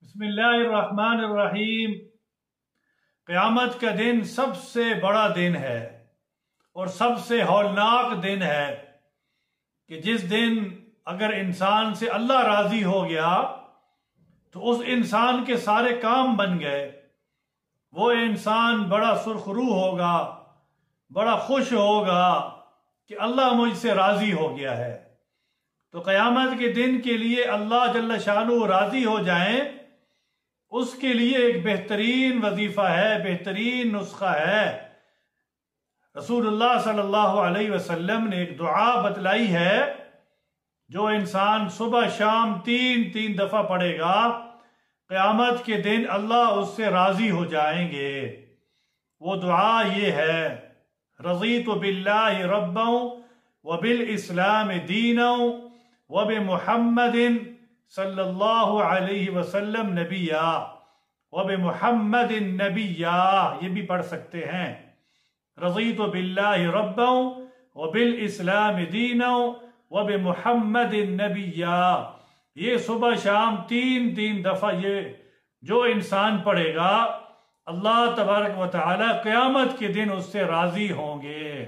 بسم اللہ الرحمن الرحیم۔ قیامت کا دن سب سے بڑا دن ہے اور سب سے ہولناک دن ہے کہ جس دن اگر انسان سے اللہ راضی ہو گیا تو اس انسان کے سارے کام بن گئے۔ وہ انسان بڑا سرخرو ہوگا، بڑا خوش ہوگا کہ اللہ مجھ سے راضی ہو گیا ہے۔ تو قیامت کے دن کے لیے اللہ جل شانہ راضی ہو جائیں، اس کے لیے ایک بہترین وظیفہ ہے، بہترین نسخہ ہے۔ رسول اللہ صلی اللہ علیہ وسلم نے ایک دعا بتلائی ہے جو انسان صبح شام تین دفعہ پڑھے گا، قیامت کے دن اللہ اس سے راضی ہو جائیں گے۔ وہ دعا یہ ہے: رضیت باللہ ربا وبالاسلام دینا وبمحمد صلی اللہ علیہ وسلم نبیا وبمحمد نبیا۔ یہ بھی پڑھ سکتے ہیں، رضیت باللہ ربا وبالاسلام دینا وبمحمد نبیا۔ یہ صبح شام تین دفعہ یہ جو انسان پڑھے گا، اللہ تبارک و تعالی قیامت کے دن اس سے راضی ہوں گے۔